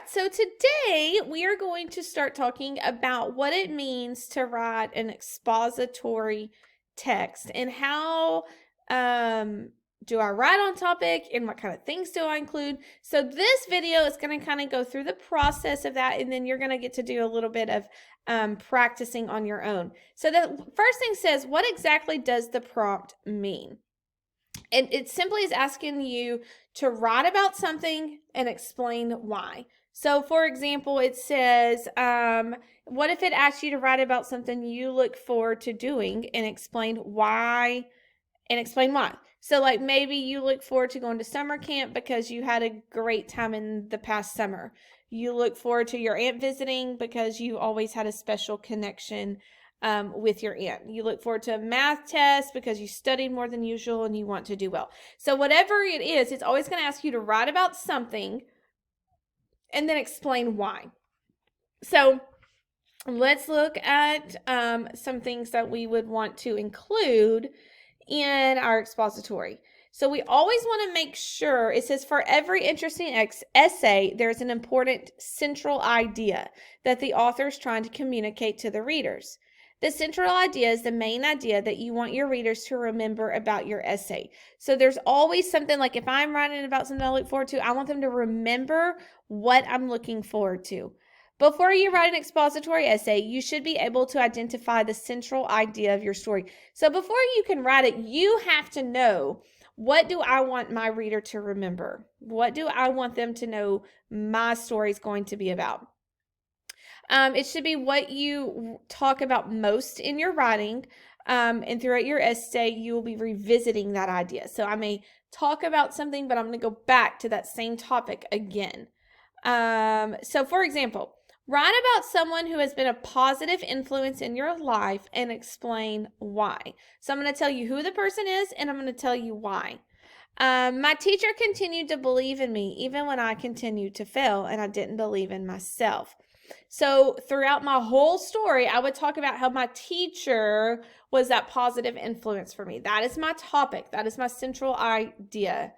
right, so today we are going to start talking about what it means to write an expository text and how do I write on topic and what kind of things do I include. So this video is going to kind of go through the process of that, and then you're going to get to do a little bit of practicing on your own. So the first thing says, what exactly does the prompt mean? And it simply is asking you to write about something and explain why. So, for example, it says, what if it asks you to write about something you look forward to doing and explain why? So, like maybe you look forward to going to summer camp because you had a great time in the past summer. You look forward to your aunt visiting because you always had a special connection with your aunt. You look forward to a math test because you studied more than usual and you want to do well. So whatever it is, it's always going to ask you to write about something and then explain why. So let's look at some things that we would want to include in our expository. So we always want to make sure, it says for every interesting essay, there's an important central idea that the author is trying to communicate to the readers. The central idea is the main idea that you want your readers to remember about your essay. So there's always something, like if I'm writing about something I look forward to, I want them to remember what I'm looking forward to. Before you write an expository essay, you should be able to identify the central idea of your story. So before you can write it, you have to know, what do I want my reader to remember? What do I want them to know my story is going to be about? It should be what you talk about most in your writing, and throughout your essay, you will be revisiting that idea. So I may talk about something, but I'm going to go back to that same topic again. So for example, write about someone who has been a positive influence in your life and explain why. So I'm going to tell you who the person is, and I'm going to tell you why. My teacher continued to believe in me even when I continued to fail and I didn't believe in myself. So throughout my whole story, I would talk about how my teacher was that positive influence for me. That is my topic. That is my central idea.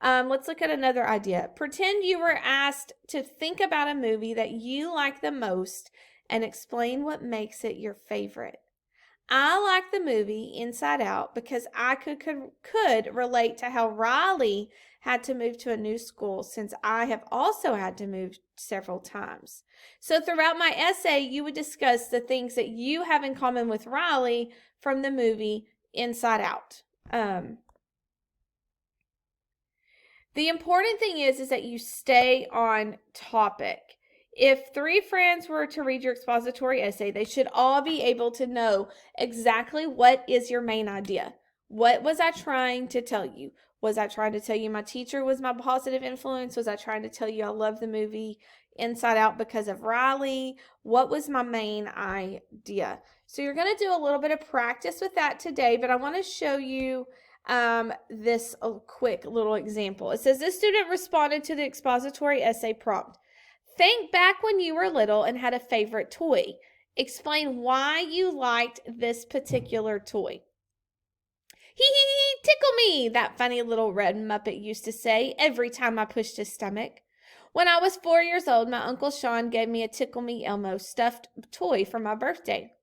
Let's look at another idea. Pretend you were asked to think about a movie that you like the most and explain what makes it your favorite. I like the movie Inside Out because I could relate to how Riley had to move to a new school, since I have also had to move several times. So throughout my essay, you would discuss the things that you have in common with Riley from the movie Inside Out. The important thing is that you stay on topic. If 3 friends were to read your expository essay, they should all be able to know exactly what is your main idea. What was I trying to tell you? Was I trying to tell you my teacher was my positive influence? Was I trying to tell you I love the movie Inside Out because of Riley? What was my main idea? So you're going to do a little bit of practice with that today, but I want to show you this quick little example. It says, this student responded to the expository essay prompt. Think back when you were little and had a favorite toy. Explain why you liked this particular toy. Hee hee hee, tickle me, that funny little red Muppet used to say every time I pushed his stomach. When I was 4 years old, my Uncle Sean gave me a Tickle Me Elmo stuffed toy for my birthday.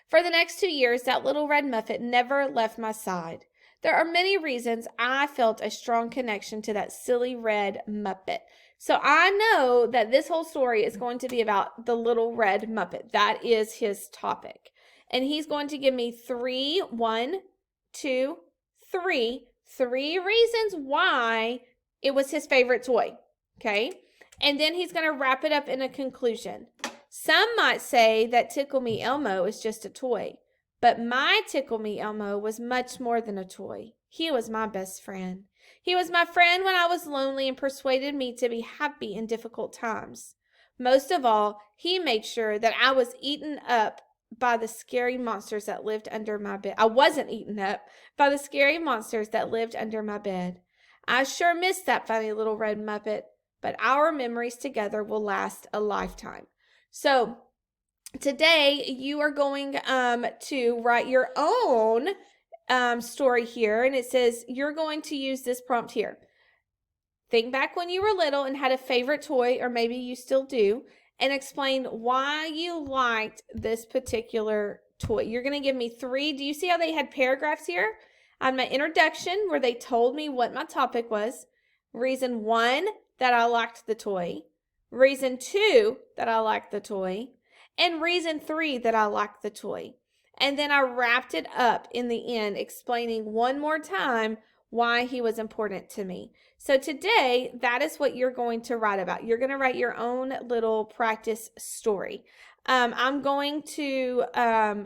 For the next 2 years, that little red Muppet never left my side. There are many reasons I felt a strong connection to that silly red Muppet. So I know that this whole story is going to be about the little red Muppet. That is his topic. And he's going to give me three reasons why it was his favorite toy. Okay? And then he's going to wrap it up in a conclusion. Some might say that Tickle Me Elmo is just a toy. But my Tickle Me Elmo was much more than a toy. He was my best friend. He was my friend when I was lonely and persuaded me to be happy in difficult times. Most of all, he made sure that I was eaten up by the scary monsters that lived under my bed. I wasn't eaten up by the scary monsters that lived under my bed. I sure miss that funny little red Muppet, but our memories together will last a lifetime. So today you are going to write your own story here, and it says you're going to use this prompt here. Think back when you were little and had a favorite toy, or maybe you still do, and explain why you liked this particular toy. You're going to give me 3. Do you see how they had paragraphs here? On my introduction, where they told me what my topic was. Reason 1, that I liked the toy. Reason 2, that I liked the toy. And reason 3, that I liked the toy. And then I wrapped it up in the end, explaining one more time why he was important to me. So today, that is what you're going to write about. You're going to write your own little practice story. I'm going to,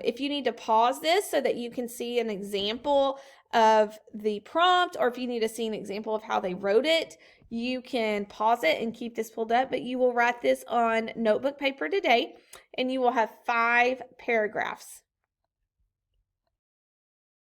if you need to pause this so that you can see an example of the prompt, or if you need to see an example of how they wrote it, you can pause it and keep this pulled up, but you will write this on notebook paper today, and you will have 5 paragraphs.